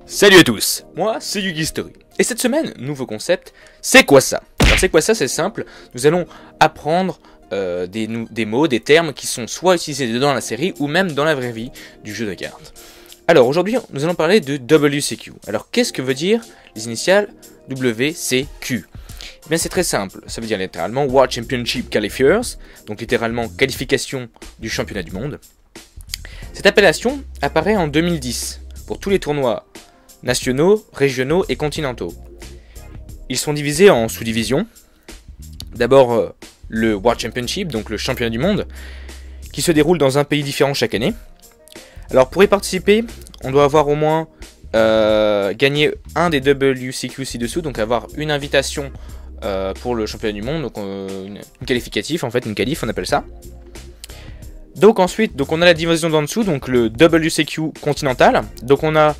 Salut à tous, moi c'est Yugi Story. Et cette semaine, nouveau concept, c'est quoi ça? Alors c'est quoi ça? C'est simple, nous allons apprendre des mots, des termes qui sont soit utilisés dans la série ou même dans la vraie vie du jeu de cartes. Alors aujourd'hui, nous allons parler de WCQ. Alors qu'est-ce que veut dire les initiales WCQ? Eh bien c'est très simple, ça veut dire littéralement World Championship Qualifiers, donc littéralement qualification du championnat du monde. Cette appellation apparaît en 2010 pour tous les tournois nationaux, régionaux et continentaux. Ils sont divisés en sous-divisions. D'abord le World Championship, donc le championnat du monde, qui se déroule dans un pays différent chaque année. Alors pour y participer, on doit avoir au moins gagné un des WCQ ci-dessous, donc avoir une invitation pour le championnat du monde, donc une qualificatif, en fait une qualif on appelle ça. Donc ensuite, on a la division d'en dessous, donc le WCQ continental. Donc on a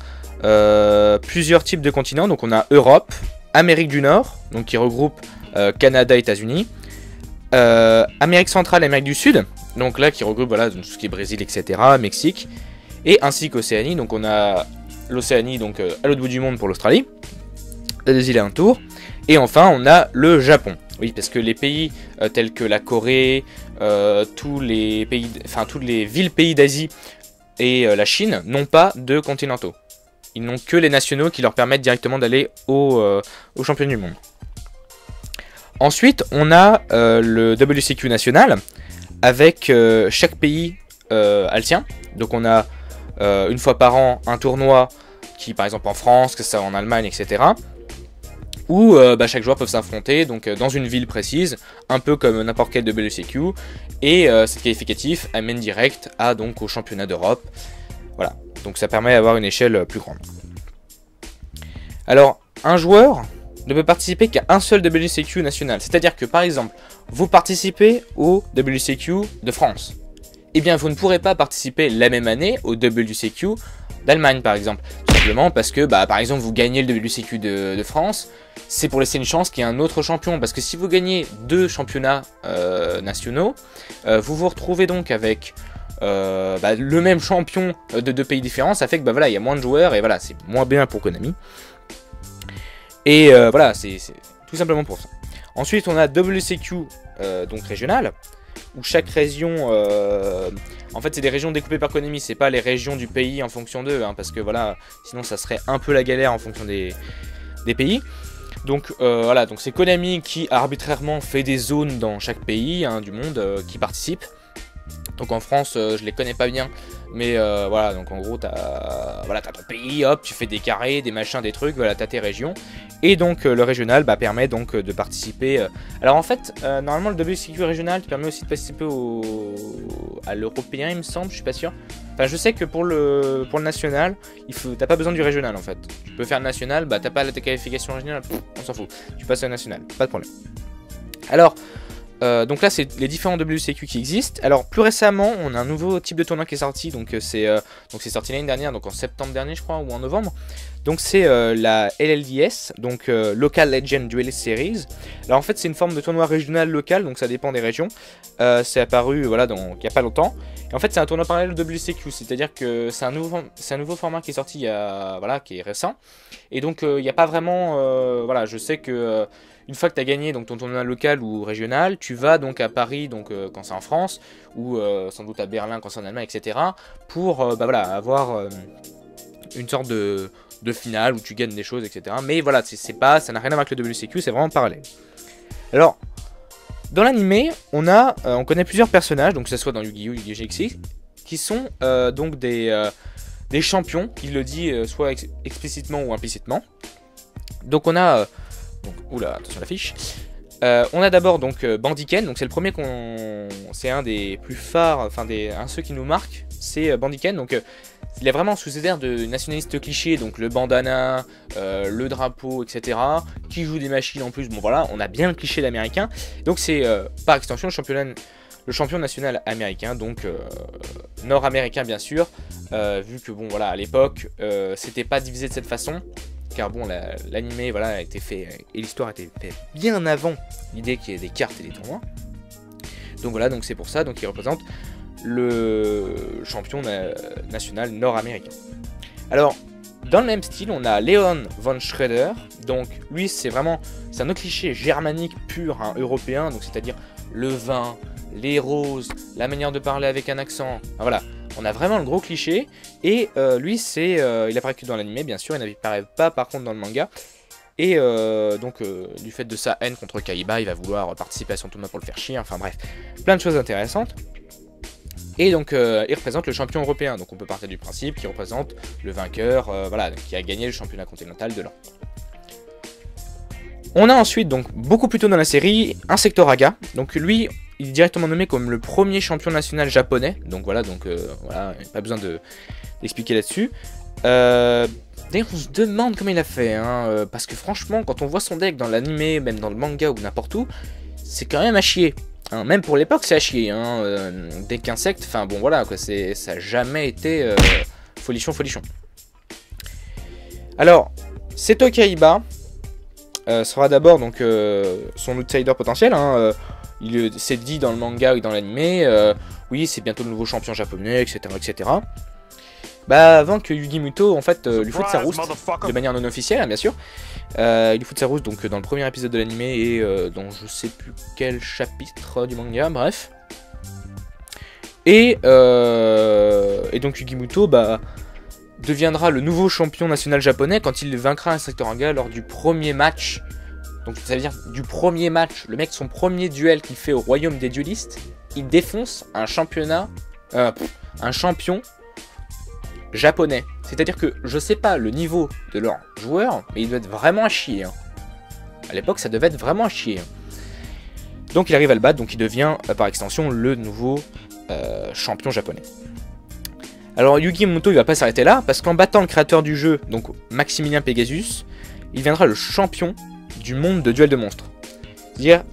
plusieurs types de continents, donc on a Europe, Amérique du Nord, donc qui regroupe Canada, États-Unis, Amérique centrale, Amérique du Sud, donc là qui regroupe voilà tout ce qui est Brésil, etc., Mexique, et ainsi qu'Océanie. Donc on a l'Océanie, donc à l'autre bout du monde pour l'Australie, des îles alentours, et enfin on a le Japon. Oui, parce que les pays tels que la Corée, tous les villes pays d'Asie et la Chine n'ont pas de continentaux. Ils n'ont que les nationaux qui leur permettent directement d'aller au championnat du monde. Ensuite, on a le WCQ national, avec chaque pays a le sien. Donc on a une fois par an un tournoi qui, par exemple en France, que ça en Allemagne, etc., où chaque joueur peut s'affronter donc dans une ville précise, un peu comme n'importe quel WCQ, et cette qualificatif amène direct au championnat d'Europe. Voilà, donc ça permet d'avoir une échelle plus grande. Alors, un joueur ne peut participer qu'à un seul WCQ national, c'est-à-dire que par exemple, vous participez au WCQ de France, et bien vous ne pourrez pas participer la même année au WCQ d'Allemagne par exemple, tout simplement parce que par exemple vous gagnez le WCQ de France, c'est pour laisser une chance qu'il y ait un autre champion, parce que si vous gagnez deux championnats nationaux, vous vous retrouvez donc avec le même champion de deux pays différents, ça fait que il y a moins de joueurs et voilà, c'est moins bien pour Konami. Et voilà, c'est tout simplement pour ça. Ensuite on a WCQ donc régional, où chaque région, en fait c'est des régions découpées par Konami, c'est pas les régions du pays en fonction d'eux, parce que voilà, sinon ça serait un peu la galère en fonction des pays. Donc voilà, donc c'est Konami qui arbitrairement fait des zones dans chaque pays du monde qui participent. Donc en France, je les connais pas bien, mais voilà, donc en gros t'as ton pays, hop, tu fais des carrés, des machins, des trucs, voilà, t'as tes régions. Et donc le régional permet donc de participer. Alors en fait, normalement le WCQ régional te permet aussi de participer à l'européen, il me semble, je suis pas sûr. Enfin, je sais que pour le national, t'as pas besoin du régional en fait. Tu peux faire le national, t'as pas la qualification régionale, on s'en fout. Tu passes au national, pas de problème. Alors, donc là c'est les différents WCQ qui existent. Alors plus récemment on a un nouveau type de tournoi qui est sorti, donc c'est sorti l'année dernière, donc en septembre dernier je crois, ou en novembre. Donc c'est la LLDS, donc Local Legend Duelist Series. Alors en fait c'est une forme de tournoi régional local, donc ça dépend des régions. C'est apparu il y a pas longtemps. Et en fait c'est un tournoi parallèle au WCQ, c'est-à-dire que c'est un nouveau format qui est sorti qui est récent. Et donc il n'y a pas vraiment, je sais que une fois que tu as gagné donc ton tournoi local ou régional, tu vas donc à Paris quand c'est en France, ou sans doute à Berlin quand c'est en Allemagne, etc. pour avoir une sorte de finale où tu gagnes des choses, etc. Mais voilà, ça n'a rien à voir avec le WCQ, c'est vraiment parallèle. Alors, dans l'animé, on connaît plusieurs personnages, donc que ce soit dans Yu-Gi-Oh!, Yu-Gi-Oh! GX, qui sont donc des champions, qui le dit soit explicitement ou implicitement. Donc on a... oula, attention à l'affiche. On a d'abord donc Bandiken, donc c'est le premier c'est un des plus phares, un de ceux qui nous marque, c'est Bandiken. Donc il est vraiment sous cet air de nationaliste cliché, donc le bandana, le drapeau, etc., qui joue des machines en plus. Bon voilà, on a bien le cliché d'américain. Donc c'est par extension le champion national américain, donc nord-américain bien sûr, vu que à l'époque c'était pas divisé de cette façon. Car l'animé a été fait, et l'histoire a été faite bien avant l'idée qu'il y ait des cartes et des tournois. Donc voilà, donc c'est pour ça, donc il représente le champion national nord-américain. Alors, Dans le même style, on a Leon von Schroeder. Donc lui, c'est un autre cliché germanique pur, hein, européen. Donc c'est-à-dire le vin, les roses, la manière de parler avec un accent. Enfin, voilà, on a vraiment le gros cliché. Et lui, il apparaît que dans l'anime, bien sûr. Il n'apparaît pas par contre dans le manga. Et du fait de sa haine contre Kaiba, il va vouloir participer à son tournoi pour le faire chier. Enfin bref, plein de choses intéressantes. Et donc, il représente le champion européen. Donc, on peut partir du principe qu'il représente le vainqueur, voilà, qui a gagné le championnat continental de l'an. On a ensuite, donc, beaucoup plus tôt dans la série, Insectoraga. Donc, lui, il est directement nommé comme le premier champion national japonais. Donc, voilà, pas besoin d'expliquer là-dessus. D'ailleurs, on se demande comment il a fait, hein, parce que franchement, quand on voit son deck dans l'anime, même dans le manga ou n'importe où, c'est quand même à chier. Hein, même pour l'époque, c'est à chier. Hein, deck insecte, enfin bon, voilà, quoi, ça n'a jamais été folichon. Alors, Seto Kaiba sera d'abord donc son outsider potentiel. Hein, il s'est dit dans le manga ou dans l'anime, oui, c'est bientôt le nouveau champion japonais, etc. Bah, avant que Yugi Muto en fait lui foute sa rouste de manière non officielle, hein, bien sûr. Il lui fout sa rouste donc dans le premier épisode de l'anime et dans je sais plus quel chapitre du manga, bref. Et donc Yugi Muto deviendra le nouveau champion national japonais quand il vaincra Insectoraga lors du premier match. Donc ça veut dire du premier match, le mec son premier duel qu'il fait au royaume des duelistes, il défonce un champion japonais. C'est-à-dire que je sais pas le niveau de leurs joueurs, mais il doit être vraiment à chier. Hein. À l'époque, ça devait être vraiment à chier. Donc il arrive à le battre, donc il devient par extension le nouveau champion japonais. Alors Yugi Muto, il va pas s'arrêter là, parce qu'en battant le créateur du jeu, donc Maximilien Pegasus, il viendra le champion du monde de duel de monstres. C'est-à-dire,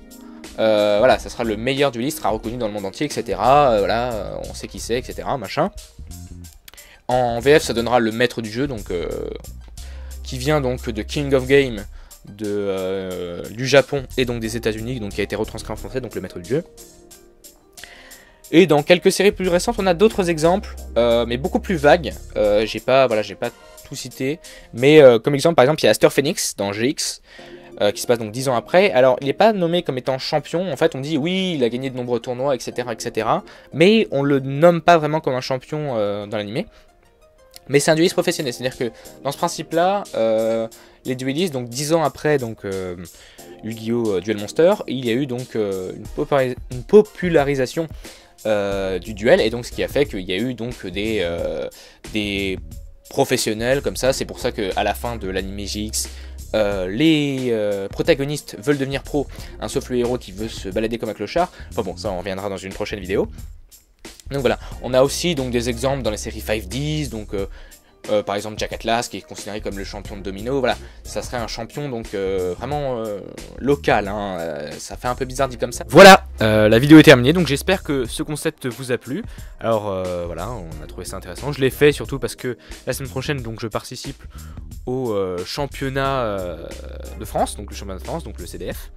voilà, ça sera le meilleur dueliste, sera reconnu dans le monde entier, etc. Voilà, on sait qui c'est, etc. Machin. En VF, ça donnera le maître du jeu, donc qui vient donc de King of Game du Japon et donc des États-Unis, donc qui a été retranscrit en français, donc le maître du jeu. Et dans quelques séries plus récentes, on a d'autres exemples, mais beaucoup plus vagues. J'ai pas tout cité, mais comme exemple, par exemple, il y a Aster Phoenix dans GX. Qui se passe donc 10 ans après. Alors, il n'est pas nommé comme étant champion. En fait, on dit oui, il a gagné de nombreux tournois, etc. Mais on le nomme pas vraiment comme un champion dans l'anime. Mais c'est un dueliste professionnel. C'est-à-dire que dans ce principe-là, les duellistes, donc 10 ans après Yu-Gi-Oh! Duel Monster, il y a eu donc une popularisation du duel. Et donc, ce qui a fait qu'il y a eu donc des professionnels comme ça. C'est pour ça qu'à la fin de l'anime GX, les protagonistes veulent devenir pro, hein, sauf le héros qui veut se balader comme un clochard. Enfin bon, ça on reviendra dans une prochaine vidéo. Donc voilà, on a aussi donc des exemples dans les séries 5Ds, donc par exemple Jack Atlas qui est considéré comme le champion de domino. Voilà, ça serait un champion donc vraiment local, hein, ça fait un peu bizarre dit comme ça. Voilà, la vidéo est terminée, donc j'espère que ce concept vous a plu. Alors voilà, on a trouvé ça intéressant, je l'ai fait surtout parce que la semaine prochaine donc je participe au championnat de France, donc le championnat de France, donc le CDF,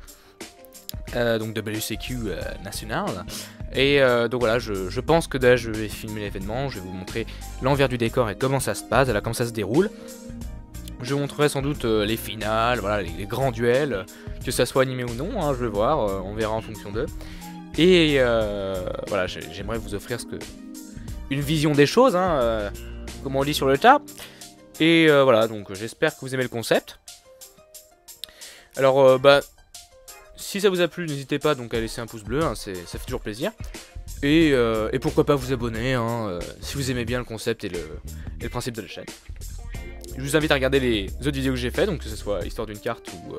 donc WCQ national. Et donc voilà, je pense que là je vais filmer l'événement, je vais vous montrer l'envers du décor et comment ça se passe, voilà, comment ça se déroule. Je vous montrerai sans doute les finales, voilà, les grands duels, que ça soit animé ou non, hein, je vais voir, on verra en fonction d'eux. Et voilà, j'aimerais vous offrir une vision des choses, hein, comme on dit sur le tas. Et voilà, donc j'espère que vous aimez le concept. Alors si ça vous a plu, n'hésitez pas donc à laisser un pouce bleu, hein, ça fait toujours plaisir. Et pourquoi pas vous abonner, hein, si vous aimez bien le concept et le principe de la chaîne. Je vous invite à regarder les autres vidéos que j'ai fait, donc que ce soit histoire d'une carte ou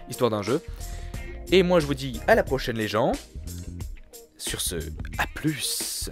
histoire d'un jeu. Et moi je vous dis à la prochaine les gens. Sur ce, à plus.